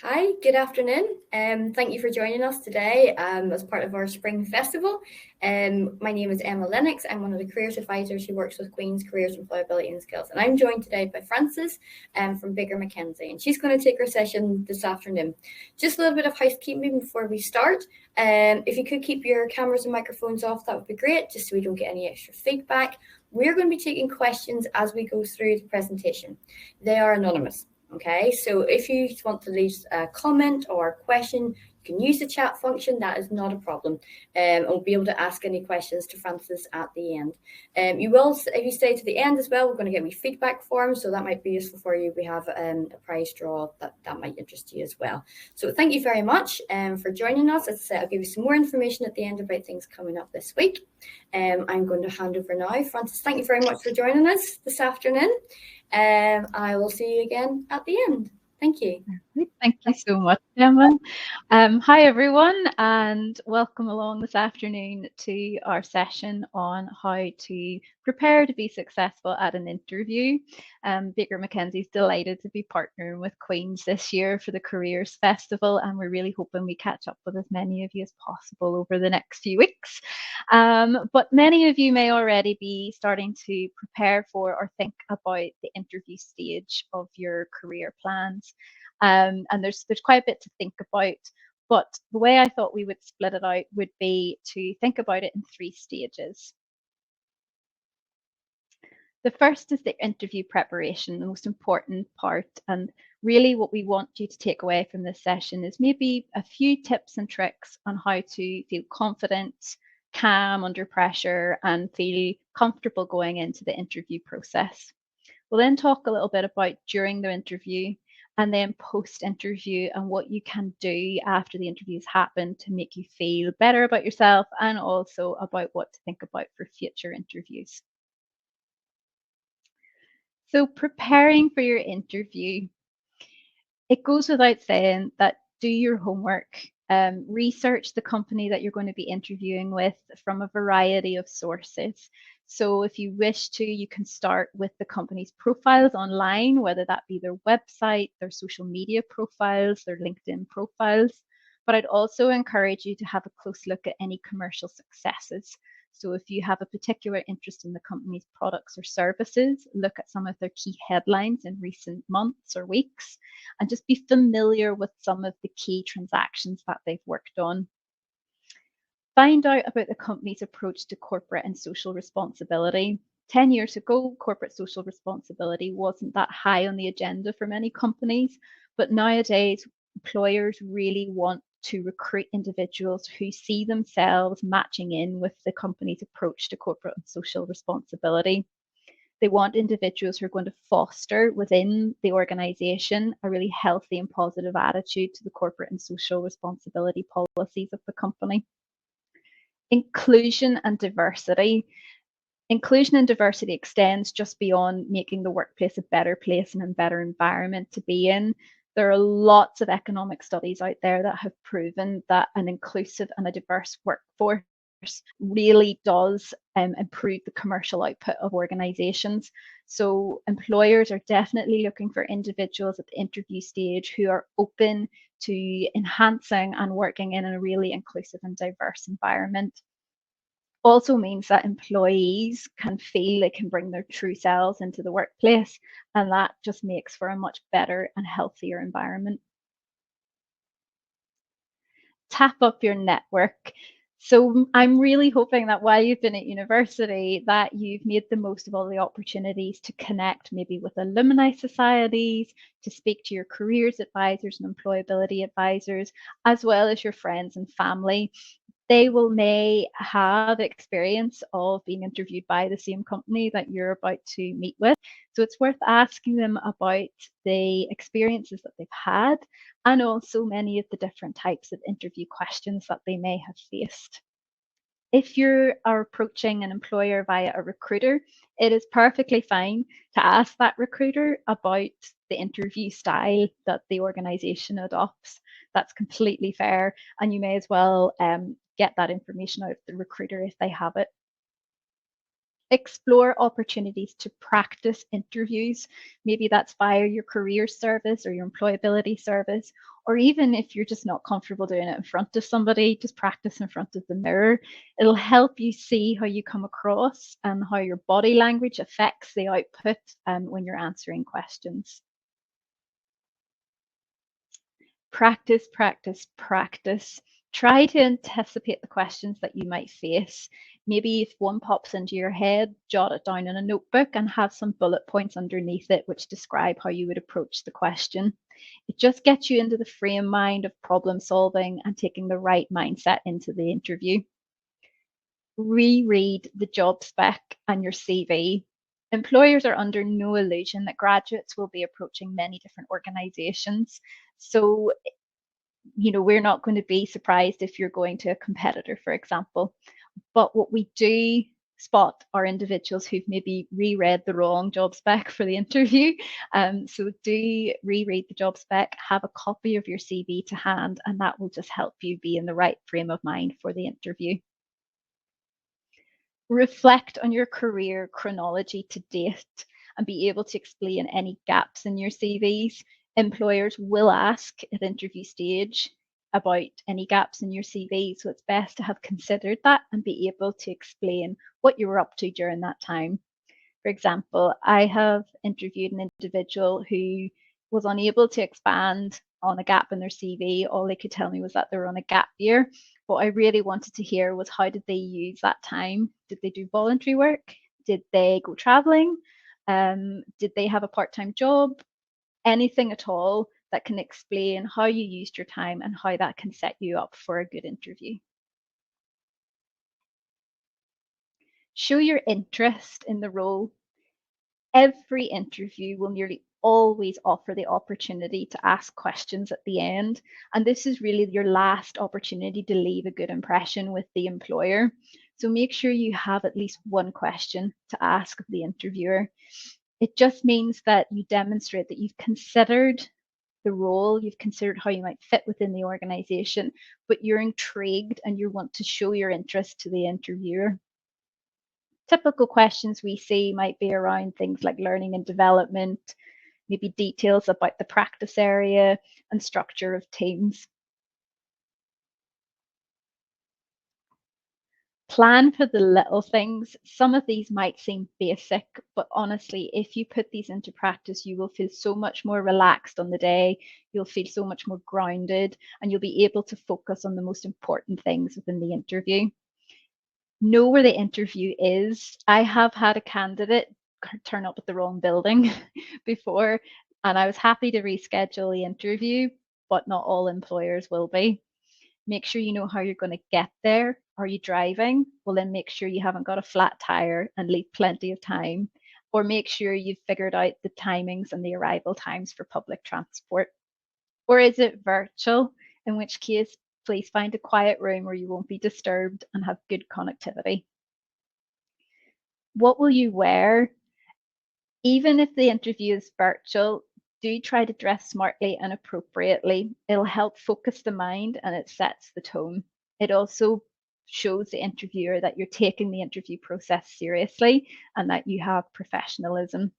Hi, good afternoon. Thank you for joining us today as part of our Spring Festival. My name is Emma Lennox. I'm one of the careers advisors who works with Queen's Careers, Employability and Skills. And I'm joined today by Frances from Baker McKenzie. And she's going to take her session this afternoon. Just a little bit of housekeeping before we start. If you could keep your cameras and microphones off, that would be great, just so we don't get any extra feedback. We're going to be taking questions as we go through the presentation. They are anonymous. Okay, so if you want to leave a comment or a question, you can use the chat function. That is not a problem. And we'll be able to ask any questions to Frances at the end. You will, if you stay to the end as well, we're going to get a feedback form, so that might be useful for you. We have a prize draw that might interest you as well. So thank you very much for joining us. As I said, I'll give you some more information at the end about things coming up this week. I'm going to hand over now. Frances, thank you very much for joining us this afternoon. I will see you again at the end. Thank you. Thank you so much, Emma. Hi, everyone, and welcome along this afternoon to our session on how to prepare to be successful at an interview. Baker McKenzie is delighted to be partnering with Queen's this year for the Careers Festival, and we're really hoping we catch up with as many of you as possible over the next few weeks. But many of you may already be starting to prepare for or think about the interview stage of your career plans. And there's quite a bit to think about, but the way I thought we would split it out would be to think about it in 3 stages. The first is the interview preparation, the most important part, and really what we want you to take away from this session is maybe a few tips and tricks on how to feel confident, calm under pressure, and feel comfortable going into the interview process. We'll then talk a little bit about during the interview and then post-interview and what you can do after the interview's happened to make you feel better about yourself and also about what to think about for future interviews. So preparing for your interview, it goes without saying that do your homework, research the company that you're going to be interviewing with from a variety of sources. So if you wish to, you can start with the company's profiles online, whether that be their website, their social media profiles, their LinkedIn profiles. But I'd also encourage you to have a close look at any commercial successes. So if you have a particular interest in the company's products or services, look at some of their key headlines in recent months or weeks, and just be familiar with some of the key transactions that they've worked on. Find out about the company's approach to corporate and social responsibility. 10 years ago, corporate social responsibility wasn't that high on the agenda for many companies, but nowadays, employers really want to recruit individuals who see themselves matching in with the company's approach to corporate and social responsibility. They want individuals who are going to foster within the organization a really healthy and positive attitude to the corporate and social responsibility policies of the company. Inclusion and diversity. Inclusion and diversity extends just beyond making the workplace a better place and a better environment to be in. There are lots of economic studies out there that have proven that an inclusive and a diverse workforce really does improve the commercial output of organizations. So employers are definitely looking for individuals at the interview stage who are open to enhancing and working in a really inclusive and diverse environment. Also means that employees can feel they can bring their true selves into the workplace, and that just makes for a much better and healthier environment. Tap up your network. So I'm really hoping that while you've been at university, that you've made the most of all the opportunities to connect maybe with alumni societies, to speak to your careers advisors and employability advisors, as well as your friends and family. They may have experience of being interviewed by the same company that you're about to meet with. So it's worth asking them about the experiences that they've had and also many of the different types of interview questions that they may have faced. If you are approaching an employer via a recruiter, it is perfectly fine to ask that recruiter about the interview style that the organization adopts. That's completely fair, and you may as well get that information out of the recruiter if they have it. Explore opportunities to practice interviews. Maybe that's via your career service or your employability service, or even if you're just not comfortable doing it in front of somebody, just practice in front of the mirror. It'll help you see how you come across and how your body language affects the output when you're answering questions. Practice, practice, practice. Try to anticipate the questions that you might face. Maybe if one pops into your head, jot it down in a notebook and have some bullet points underneath it which describe how you would approach the question. It just gets you into the frame mind of problem solving and taking the right mindset into the interview. Reread the job spec and your CV. Employers are under no illusion that graduates will be approaching many different organizations. So, we're not going to be surprised if you're going to a competitor, for example. But what we do spot are individuals who've maybe reread the wrong job spec for the interview. So do reread the job spec, have a copy of your CV to hand, and that will just help you be in the right frame of mind for the interview. Reflect on your career chronology to date and be able to explain any gaps in your CVs. Employers will ask at interview stage about any gaps in your CV, so it's best to have considered that and be able to explain what you were up to during that time. For example, I have interviewed an individual who was unable to expand on a gap in their CV. All they could tell me was that they were on a gap year. What I really wanted to hear was, how did they use that time? Did they do voluntary work? Did they go traveling? Did they have a part-time job? Anything at all that can explain how you used your time and how that can set you up for a good interview. Show your interest in the role. Every interview will nearly always offer the opportunity to ask questions at the end. And this is really your last opportunity to leave a good impression with the employer. So make sure you have at least one question to ask of the interviewer. It just means that you demonstrate that you've considered the role, you've considered how you might fit within the organization, but you're intrigued and you want to show your interest to the interviewer. Typical questions we see might be around things like learning and development, maybe details about the practice area and structure of teams. Plan for the little things. Some of these might seem basic, but honestly, if you put these into practice, you will feel so much more relaxed on the day. You'll feel so much more grounded, and you'll be able to focus on the most important things within the interview. Know where the interview is. I have had a candidate turn up at the wrong building before, and I was happy to reschedule the interview, but not all employers will be. Make sure you know how you're going to get there. Are you driving? Well, then make sure you haven't got a flat tire and leave plenty of time. Or make sure you've figured out the timings and the arrival times for public transport. Or is it virtual? In which case, please find a quiet room where you won't be disturbed and have good connectivity. What will you wear? Even if the interview is virtual, do try to dress smartly and appropriately. It'll help focus the mind and it sets the tone. It also shows the interviewer that you're taking the interview process seriously and that you have professionalism.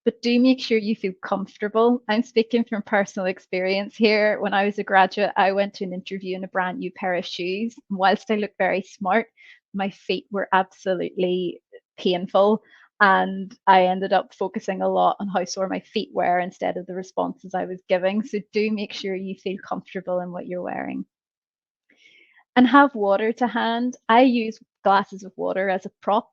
But do make sure you feel comfortable. I'm speaking from personal experience here. When I was a graduate, I went to an interview in a brand new pair of shoes. Whilst I look very smart, my feet were absolutely painful. And I ended up focusing a lot on how sore my feet were instead of the responses I was giving. So do make sure you feel comfortable in what you're wearing. And have water to hand. I use glasses of water as a prop.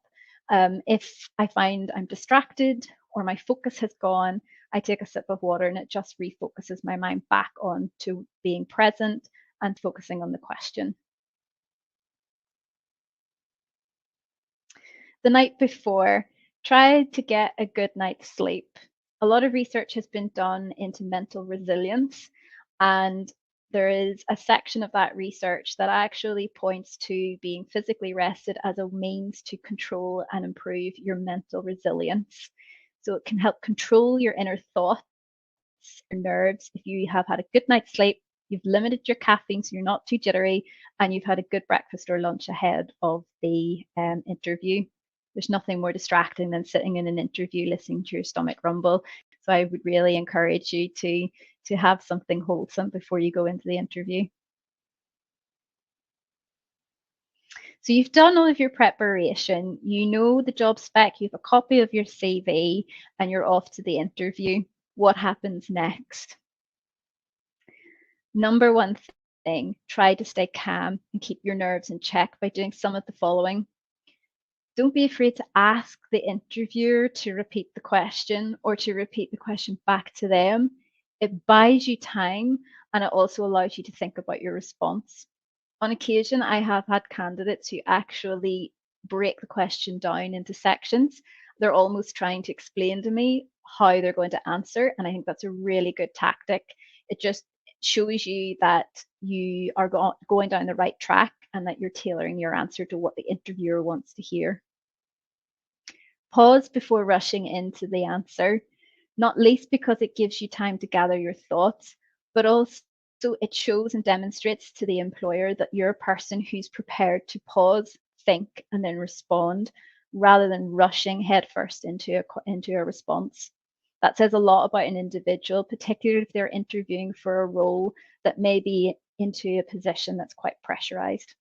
If I find I'm distracted or my focus has gone, I take a sip of water and it just refocuses my mind back on to being present and focusing on the question. The night before, try to get a good night's sleep. A lot of research has been done into mental resilience, and there is a section of that research that actually points to being physically rested as a means to control and improve your mental resilience. So it can help control your inner thoughts, your nerves. If you have had a good night's sleep, you've limited your caffeine so you're not too jittery, and you've had a good breakfast or lunch ahead of the interview. There's nothing more distracting than sitting in an interview listening to your stomach rumble. So I would really encourage you to have something wholesome before you go into the interview. So you've done all of your preparation, you know the job spec, you have a copy of your CV, and you're off to the interview. What happens next? Number one thing, try to stay calm and keep your nerves in check by doing some of the following. Don't be afraid to ask the interviewer to repeat the question or to repeat the question back to them. It buys you time and it also allows you to think about your response. On occasion, I have had candidates who actually break the question down into sections. They're almost trying to explain to me how they're going to answer, and I think that's a really good tactic. It just shows you that you are going down the right track and that you're tailoring your answer to what the interviewer wants to hear. Pause before rushing into the answer, not least because it gives you time to gather your thoughts, but also it shows and demonstrates to the employer that you're a person who's prepared to pause, think, and then respond rather than rushing headfirst into a response. That says a lot about an individual, particularly if they're interviewing for a role that may be into a position that's quite pressurized.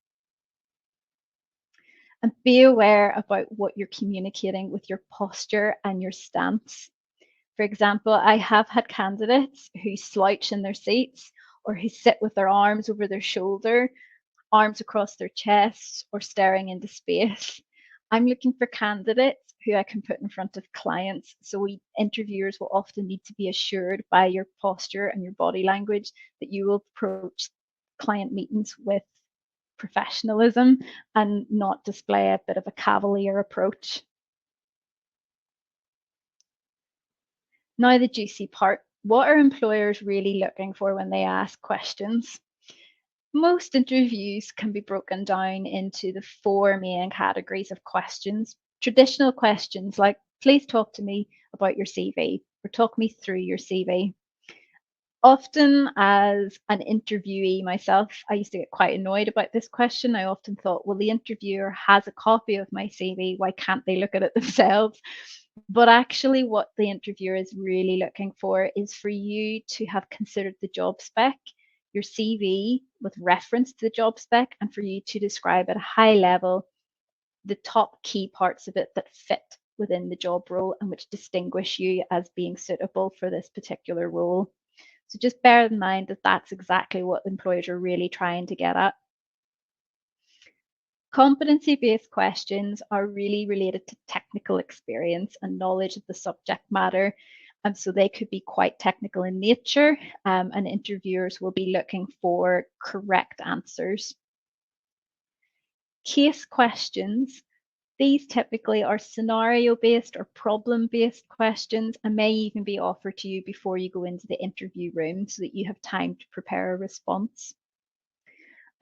And be aware about what you're communicating with your posture and your stance. For example, I have had candidates who slouch in their seats or who sit with their arms over their shoulder, arms across their chests, or staring into space. I'm looking for candidates who I can put in front of clients. So interviewers will often need to be assured by your posture and your body language that you will approach client meetings with professionalism and not display a bit of a cavalier approach. Now the juicy part. What are employers really looking for when they ask questions? Most interviews can be broken down into the four main categories of questions. Traditional questions like, please talk to me about your CV or talk me through your CV. Often as an interviewee myself, I used to get quite annoyed about this question. I often thought, well, the interviewer has a copy of my CV. Why can't they look at it themselves? But actually what the interviewer is really looking for is for you to have considered the job spec, your CV with reference to the job spec, and for you to describe at a high level the top key parts of it that fit within the job role and which distinguish you as being suitable for this particular role. So just bear in mind that that's exactly what employers are really trying to get at. Competency-based questions are really related to technical experience and knowledge of the subject matter. So they could be quite technical in nature, and interviewers will be looking for correct answers. Case questions. These typically are scenario-based or problem-based questions and may even be offered to you before you go into the interview room so that you have time to prepare a response.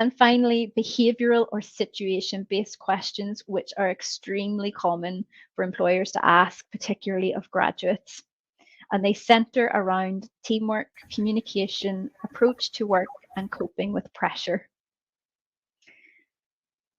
And finally, behavioral or situation-based questions, which are extremely common for employers to ask, particularly of graduates. And they center around teamwork, communication, approach to work, and coping with pressure.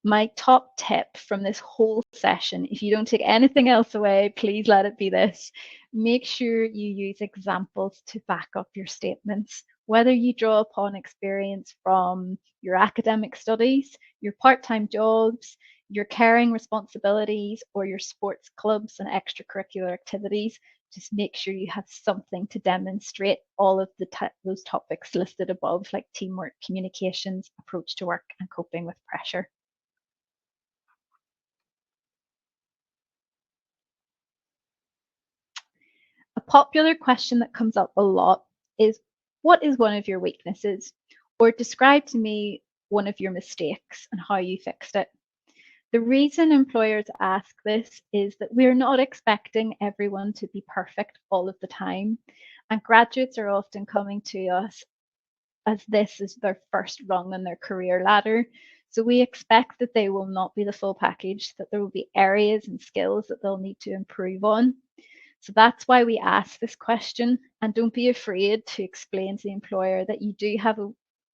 My top tip from this whole session, if you don't take anything else away, please let it be this. Make sure you use examples to back up your statements. Whether you draw upon experience from your academic studies, your part-time jobs, your caring responsibilities, or your sports clubs and extracurricular activities, just make sure you have something to demonstrate all of those topics listed above, like teamwork, communications, approach to work, and coping with pressure. A popular question that comes up a lot is, what is one of your weaknesses? Or describe to me one of your mistakes and how you fixed it. The reason employers ask this is that we're not expecting everyone to be perfect all of the time. And graduates are often coming to us as this is their first rung on their career ladder. So we expect that they will not be the full package, that there will be areas and skills that they'll need to improve on. So that's why we ask this question, and don't be afraid to explain to the employer that you do have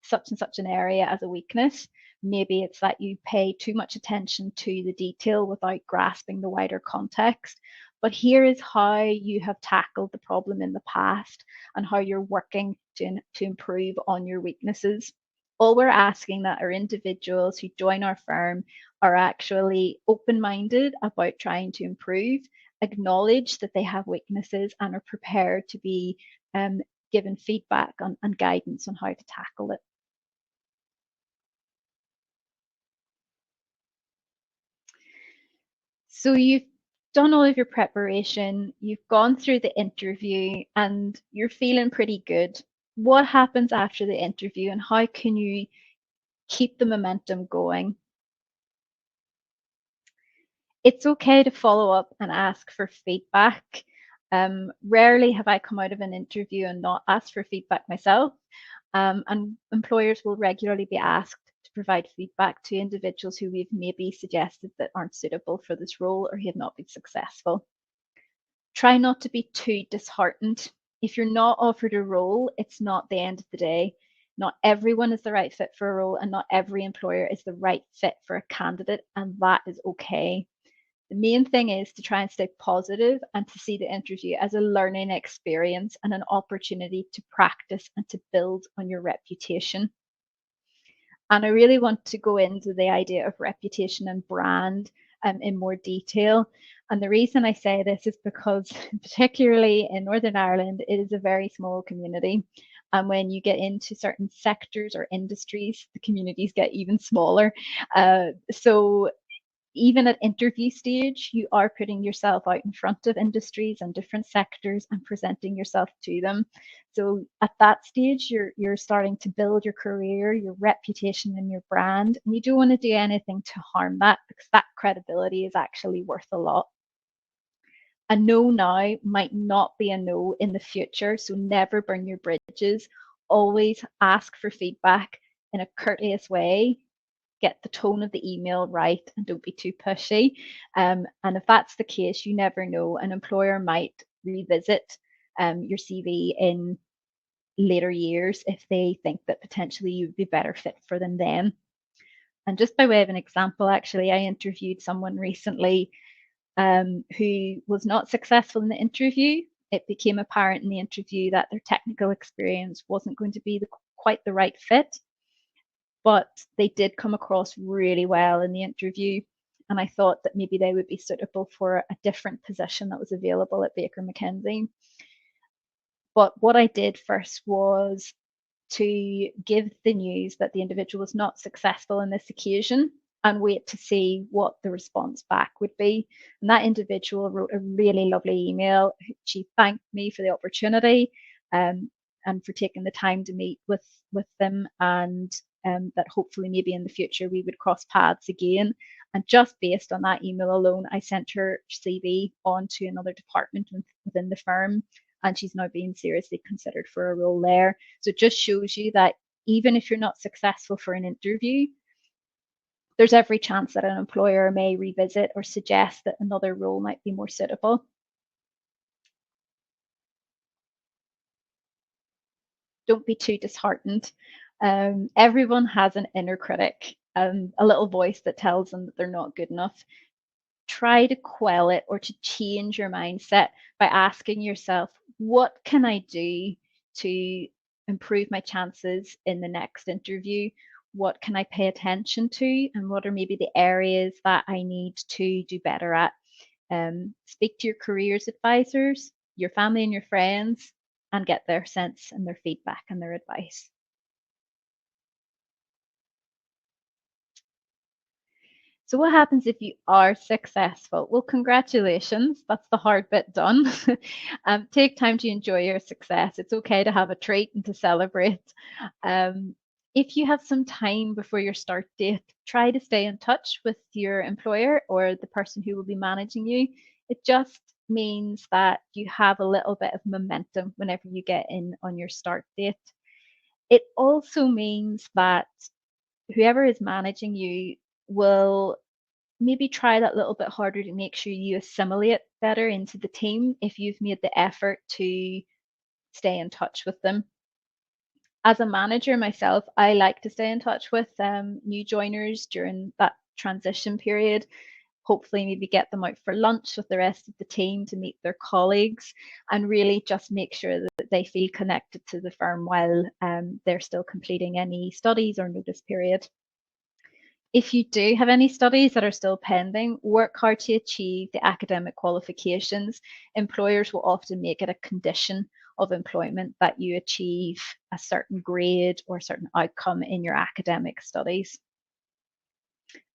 such and such an area as a weakness. Maybe it's that you pay too much attention to the detail without grasping the wider context. But here is how you have tackled the problem in the past and how you're working to improve on your weaknesses. All we're asking that our individuals who join our firm are actually open-minded about trying to improve, acknowledge that they have weaknesses, and are prepared to be given feedback and guidance on how to tackle it. So you've done all of your preparation, you've gone through the interview, and you're feeling pretty good. What happens after the interview, and how can you keep the momentum going? It's okay to follow up and ask for feedback. Rarely have I come out of an interview and not asked for feedback myself. And employers will regularly be asked to provide feedback to individuals who we've maybe suggested that aren't suitable for this role or have not been successful. Try not to be too disheartened. If you're not offered a role, it's not the end of the day. Not everyone is the right fit for a role, and not every employer is the right fit for a candidate, and that is okay. The main thing is to try and stay positive and to see the interview as a learning experience and an opportunity to practice and to build on your reputation. And I really want to go into the idea of reputation and brand in more detail. And the reason I say this is because, particularly in Northern Ireland, it is a very small community. And when you get into certain sectors or industries, the communities get even smaller. So even at interview stage, you are putting yourself out in front of industries and different sectors and presenting yourself to them. So at that stage, you're starting to build your career, your reputation, and your brand. And you don't want to do anything to harm that, because that credibility is actually worth a lot. A no now might not be a no in the future, so never burn your bridges. Always ask for feedback in a courteous way. Get the tone of the email right and don't be too pushy. And if that's the case, you never know. An employer might revisit your CV in later years if they think that potentially you'd be better fit for them then. And just by way of an example, actually, I interviewed someone recently who was not successful in the interview. It became apparent in the interview that their technical experience wasn't going to be quite the right fit, but they did come across really well in the interview. And I thought that maybe they would be suitable for a different position that was available at Baker McKenzie. But what I did first was to give the news that the individual was not successful on this occasion and wait to see what the response back would be. And that individual wrote a really lovely email. She thanked me for the opportunity and for taking the time to meet with them, and that hopefully maybe in the future we would cross paths again. And just based on that email alone, I sent her CV on to another department within the firm, and she's now being seriously considered for a role there. So it just shows you that even if you're not successful for an interview, there's every chance that an employer may revisit or suggest that another role might be more suitable. Don't be too disheartened. Everyone has an inner critic, a little voice that tells them that they're not good enough. Try to quell it or to change your mindset by asking yourself, what can I do to improve my chances in the next interview? What can I pay attention to? And what are maybe the areas that I need to do better at? Speak to your careers advisors, your family and your friends, and get their sense and their feedback and their advice. So what happens if you are successful? Well, congratulations. That's the hard bit done. Take time to enjoy your success. It's okay to have a treat and to celebrate. If you have some time before your start date, try to stay in touch with your employer or the person who will be managing you. It just means that you have a little bit of momentum whenever you get in on your start date. It also means that whoever is managing you will maybe try that little bit harder to make sure you assimilate better into the team if you've made the effort to stay in touch with them. As a manager myself, I like to stay in touch with new joiners during that transition period. Hopefully maybe get them out for lunch with the rest of the team to meet their colleagues, and really just make sure that they feel connected to the firm while they're still completing any studies or notice period. If you do have any studies that are still pending, work hard to achieve the academic qualifications. Employers will often make it a condition of employment that you achieve a certain grade or a certain outcome in your academic studies.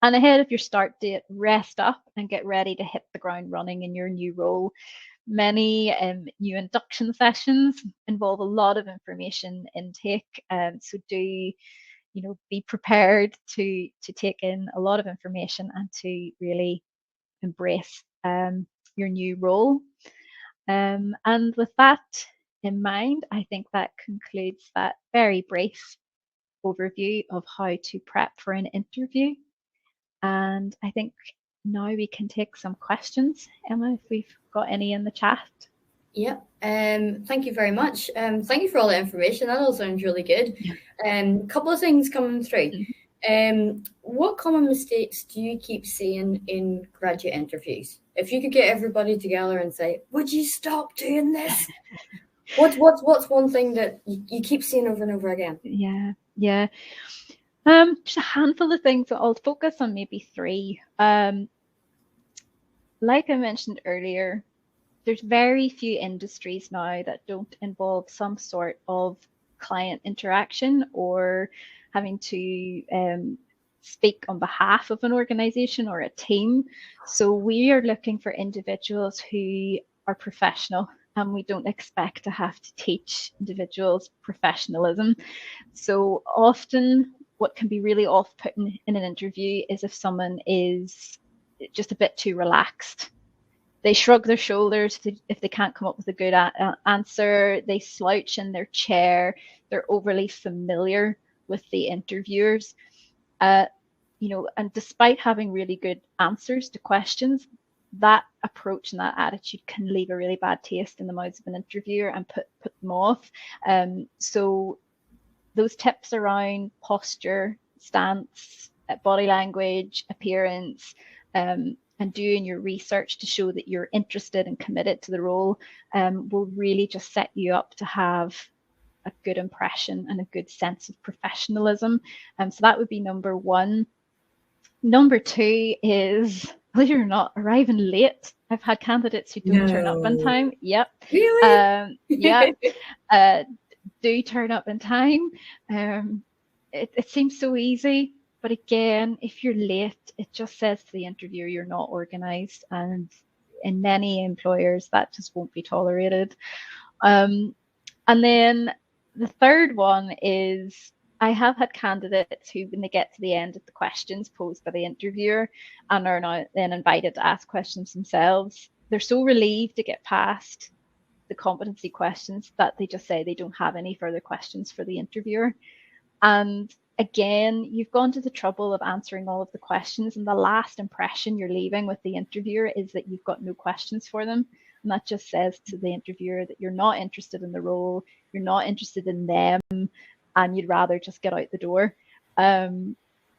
And ahead of your start date, rest up and get ready to hit the ground running in your new role. Many new induction sessions involve a lot of information intake, so do be prepared to take in a lot of information and to really embrace your new role. And with that in mind, I think that concludes that very brief overview of how to prep for an interview. And I think now we can take some questions. Emma, if we've got any in the chat. Yeah, thank you very much. Thank you for all the information. That all sounds really good. Couple of things coming through. What common mistakes do you keep seeing in graduate interviews? If you could get everybody together and say, would you stop doing this? What's one thing that you keep seeing over and over again? Yeah. Just a handful of things that I'll focus on, maybe three. Like I mentioned earlier, there's very few industries now that don't involve some sort of client interaction or having to speak on behalf of an organization or a team. So we are looking for individuals who are professional, and we don't expect to have to teach individuals professionalism. So often what can be really off-putting in an interview is if someone is just a bit too relaxed. They shrug their shoulders if they can't come up with a good answer. They slouch in their chair. They're overly familiar with the interviewers. And despite having really good answers to questions, that approach and that attitude can leave a really bad taste in the mouths of an interviewer and put them off. So those tips around posture, stance, body language, appearance, and doing your research to show that you're interested and committed to the role will really just set you up to have a good impression and a good sense of professionalism. So that would be number one. Number two is, believe it or not, arriving late. I've had candidates who don't turn up on time. Yep. Really? Do turn up in time. It seems so easy, but again, if you're late, it just says to the interviewer you're not organized, and in many employers that just won't be tolerated. And then the third one is, I have had candidates who, when they get to the end of the questions posed by the interviewer and are now then invited to ask questions themselves, they're so relieved to get past the competency questions that they just say they don't have any further questions for the interviewer. And again, you've gone to the trouble of answering all of the questions, and the last impression you're leaving with the interviewer is that you've got no questions for them. And that just says to the interviewer that you're not interested in the role, you're not interested in them, and you'd rather just get out the door.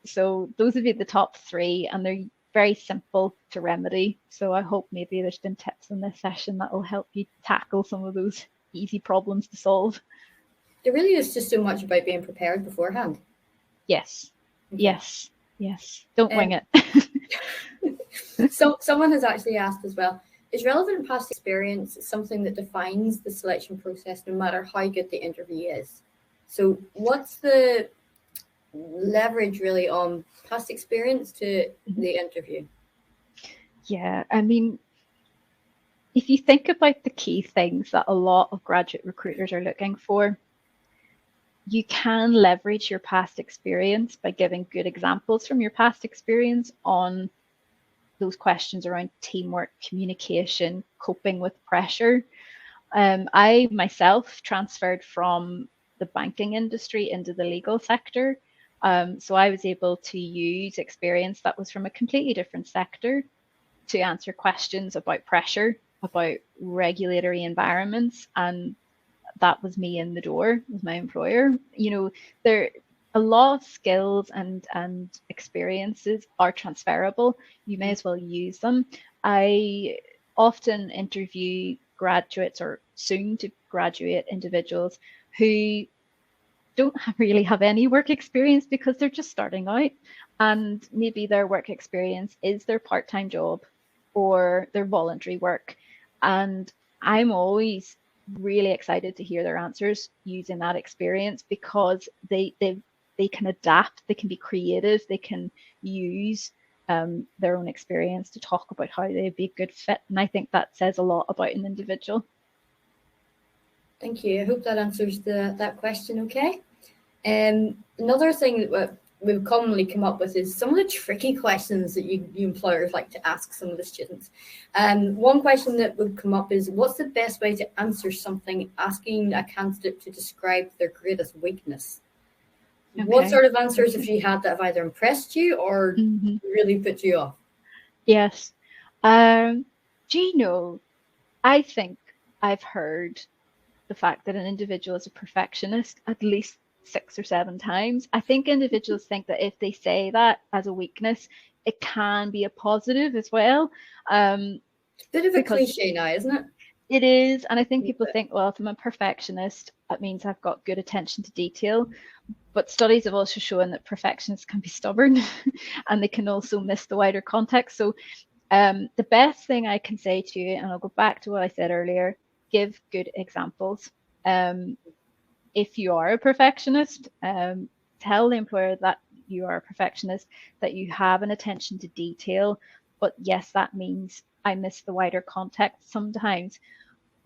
So those would be the top three, and they're very simple to remedy. So I hope maybe there's been tips in this session that will help you tackle some of those easy problems to solve. There really is just so much about being prepared beforehand. Yes. Okay. Yes. Don't wing it. So someone has actually asked as well, is relevant past experience something that defines the selection process no matter how good the interview is? So what's the leverage really on past experience to the interview? Yeah, I mean, if you think about the key things that a lot of graduate recruiters are looking for, you can leverage your past experience by giving good examples from your past experience on those questions around teamwork, communication, coping with pressure. I myself transferred from the banking industry into the legal sector. So I was able to use experience that was from a completely different sector to answer questions about pressure, about regulatory environments. And that was me in the door with my employer. There a lot of skills and experiences are transferable. You may as well use them. I often interview graduates or soon to graduate individuals who don't really have any work experience because they're just starting out, and maybe their work experience is their part-time job or their voluntary work. And I'm always really excited to hear their answers using that experience, because they can adapt, they can be creative, they can use their own experience to talk about how they'd be a good fit. And I think that says a lot about an individual. Thank you. I hope that answers that question okay. Another thing that we've commonly come up with is some of the tricky questions that you employers like to ask some of the students. One question that would come up is, what's the best way to answer something asking a candidate to describe their greatest weakness? Okay. What sort of answers have you had that have either impressed you or really put you off? Yes. I think I've heard the fact that an individual is a perfectionist at least 6 or 7 times. I think individuals think that if they say that as a weakness, it can be a positive as well. It's a bit of a cliche now, isn't it? It is. And I think people think, well, if I'm a perfectionist, that means I've got good attention to detail. But studies have also shown that perfectionists can be stubborn and they can also miss the wider context. So the best thing I can say to you, and I'll go back to what I said earlier, give good examples. If you are a perfectionist, tell the employer that you are a perfectionist, that you have an attention to detail, but yes, that means I miss the wider context sometimes.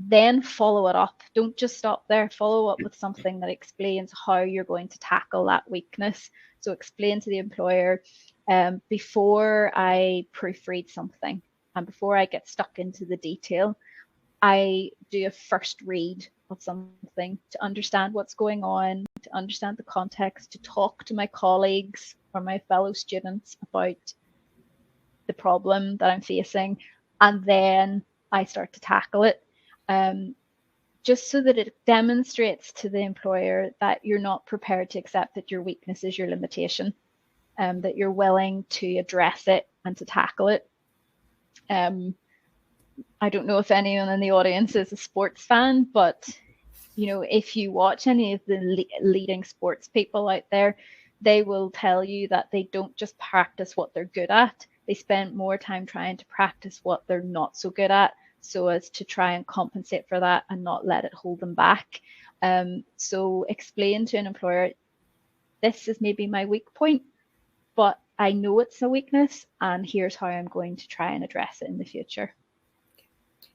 Then follow it up. Don't just stop there. Follow up with something that explains how you're going to tackle that weakness. So explain to the employer, before I proofread something and before I get stuck into the detail, I do a first read of something to understand what's going on, to understand the context, to talk to my colleagues or my fellow students about the problem that I'm facing, and then I start to tackle it, just so that it demonstrates to the employer that you're not prepared to accept that your weakness is your limitation, that you're willing to address it and to tackle it. I don't know if anyone in the audience is a sports fan, but if you watch any of the leading sports people out there, they will tell you that they don't just practice what they're good at. They spend more time trying to practice what they're not so good at, so as to try and compensate for that and not let it hold them back. So explain to an employer, this is maybe my weak point, but I know it's a weakness, and here's how I'm going to try and address it in the future.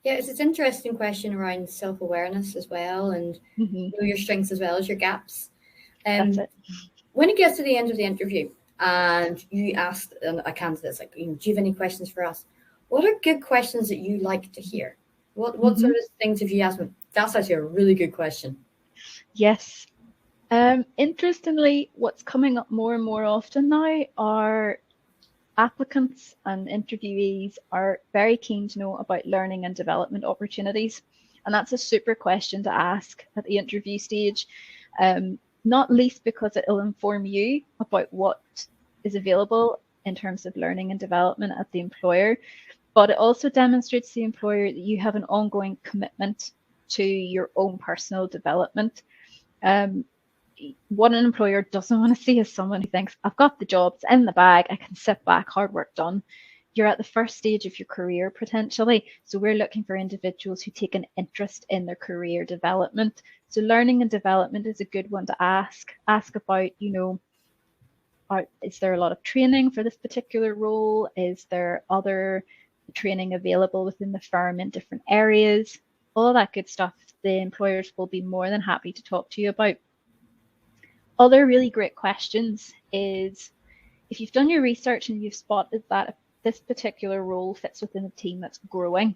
Yeah, it's an interesting question around self-awareness as well, and know your strengths as well as your gaps. That's it. When it gets to the end of the interview and you ask a candidate, it's like, do you have any questions for us? What are good questions that you like to hear? What sort of things have you asked them? That's actually a really good question. Yes. Interestingly, what's coming up more and more often now are applicants and interviewees are very keen to know about learning and development opportunities. And that's a super question to ask at the interview stage, not least because it'll inform you about what is available in terms of learning and development at the employer, but it also demonstrates to the employer that you have an ongoing commitment to your own personal development. What an employer doesn't want to see is someone who thinks, I've got the job, it's in the bag, I can sit back, hard work done. You're at the first stage of your career potentially. So we're looking for individuals who take an interest in their career development. So learning and development is a good one to ask. Ask about, is there a lot of training for this particular role? Is there other training available within the firm in different areas? All that good stuff the employers will be more than happy to talk to you about. Other really great questions is, if you've done your research and you've spotted that this particular role fits within a team that's growing,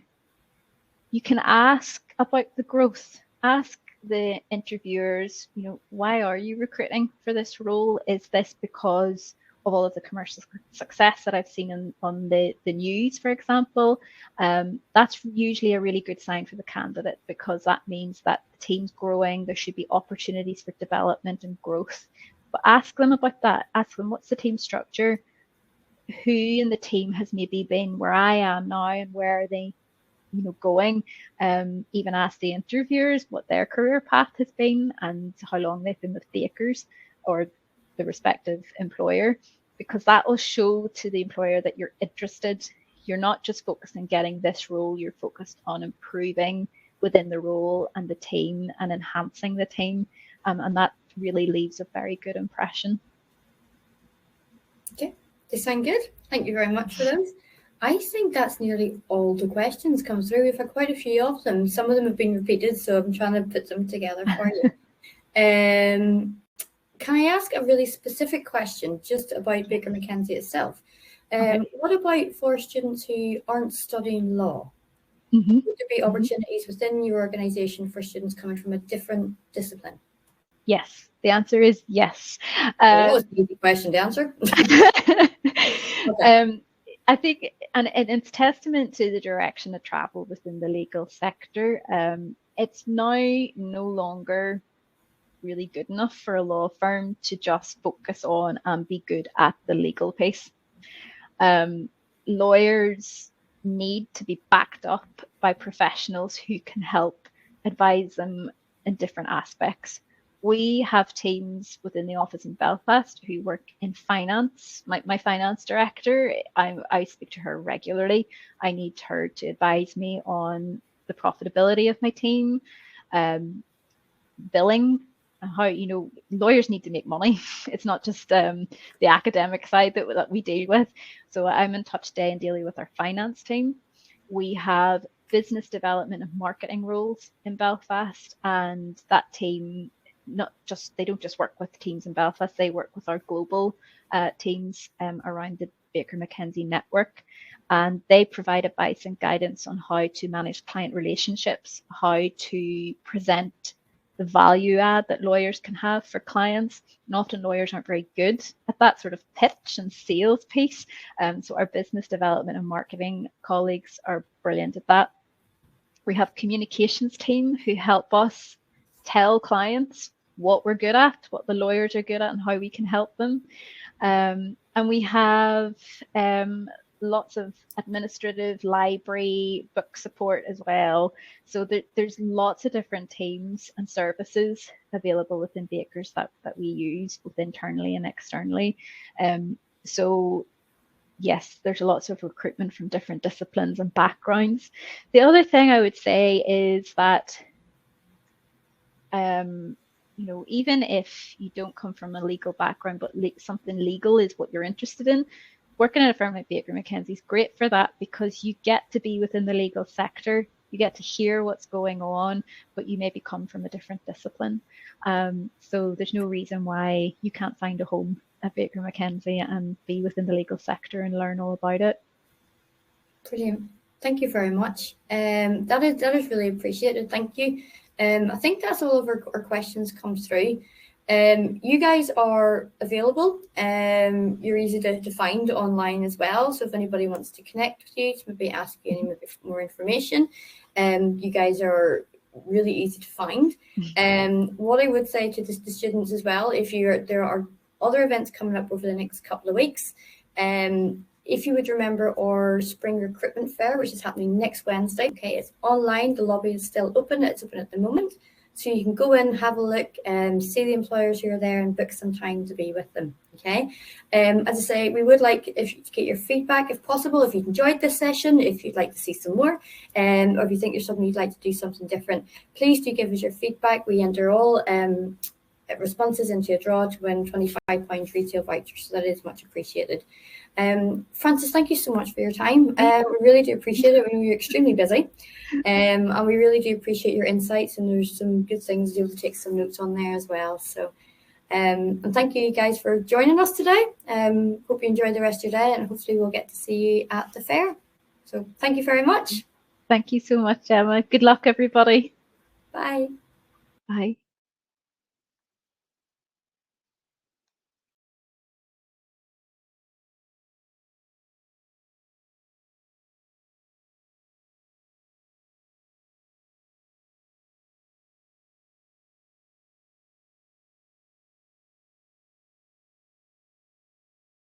you can ask about the growth. Ask the interviewers, why are you recruiting for this role? Is this because all of the commercial success that I've seen on the news, for example, that's usually a really good sign for the candidate, because that means that the team's growing. There should be opportunities for development and growth. But ask them about that. Ask them, what's the team structure? Who in the team has maybe been where I am now, and where are they going? Even ask the interviewers what their career path has been and how long they've been with Bakers or the respective employer, because that will show to the employer that you're interested. You're not just focused on getting this role, you're focused on improving within the role and the team and enhancing the team, and that really leaves a very good impression. Okay, they sound good. Thank you very much for those. I think that's nearly all the questions come through. We've had quite a few of them. Some of them have been repeated, so I'm trying to put them together for you. Can I ask a really specific question just about Baker McKenzie itself? Okay. What about for students who aren't studying law? Mm-hmm. Would there be opportunities within your organisation for students coming from a different discipline? Yes, the answer is yes. That was an easy question to answer. Okay. I think, and it's testament to the direction of travel within the legal sector. It's now no longer really good enough for a law firm to just focus on and be good at the legal piece. Lawyers need to be backed up by professionals who can help advise them in different aspects. We have teams within the office in Belfast who work in finance. My finance director, I speak to her regularly. I need her to advise me on the profitability of my team, billing, and how, lawyers need to make money. It's not just the academic side that we deal with. So I'm in touch day and daily with our finance team. We have business development and marketing roles in Belfast, and that team, they don't just work with teams in Belfast, they work with our global teams around the Baker McKenzie network, and they provide advice and guidance on how to manage client relationships, how to present the value add that lawyers can have for clients. And often lawyers aren't very good at that sort of pitch and sales piece. So our business development and marketing colleagues are brilliant at that. We have communications team who help us tell clients what we're good at, what the lawyers are good at, and how we can help them. And we have lots of administrative, library, book support as well. So there's lots of different teams and services available within Bakers that we use both internally and externally. So yes, there's lots of recruitment from different disciplines and backgrounds. The other thing I would say is that even if you don't come from a legal background, but something legal is what you're interested in, working at a firm like Baker McKenzie is great for that, because you get to be within the legal sector, you get to hear what's going on, but you maybe come from a different discipline. So there's no reason why you can't find a home at Baker McKenzie and be within the legal sector and learn all about it. Brilliant. Thank you very much. That is really appreciated. Thank you. I think that's all of our questions come through. You guys are available. You're easy to find online as well. So if anybody wants to connect with you, to maybe ask you any more information, you guys are really easy to find. What I would say to the students as well, there are other events coming up over the next couple of weeks. If you would remember our spring recruitment fair, which is happening next Wednesday. Okay, it's online. The lobby is still open. It's open at the moment. So you can go in, have a look, and see the employers who are there and book some time to be with them. Okay. As I say, we would like to get your feedback if possible, if you enjoyed this session, if you'd like to see some more, or if you think there's something you'd like to do something different, please do give us your feedback. We enter all responses into a draw to win £25 retail vouchers. So that is much appreciated. Frances, thank you so much for your time. We really do appreciate it. You're extremely busy, and we really do appreciate your insights, and there's some good things you'll take some notes on there as well. So and thank you guys for joining us today. Hope you enjoy the rest of your day, and hopefully we'll get to see you at the fair. So thank you very much. Thank you so much, Emma. Good luck, everybody. Bye. Bye.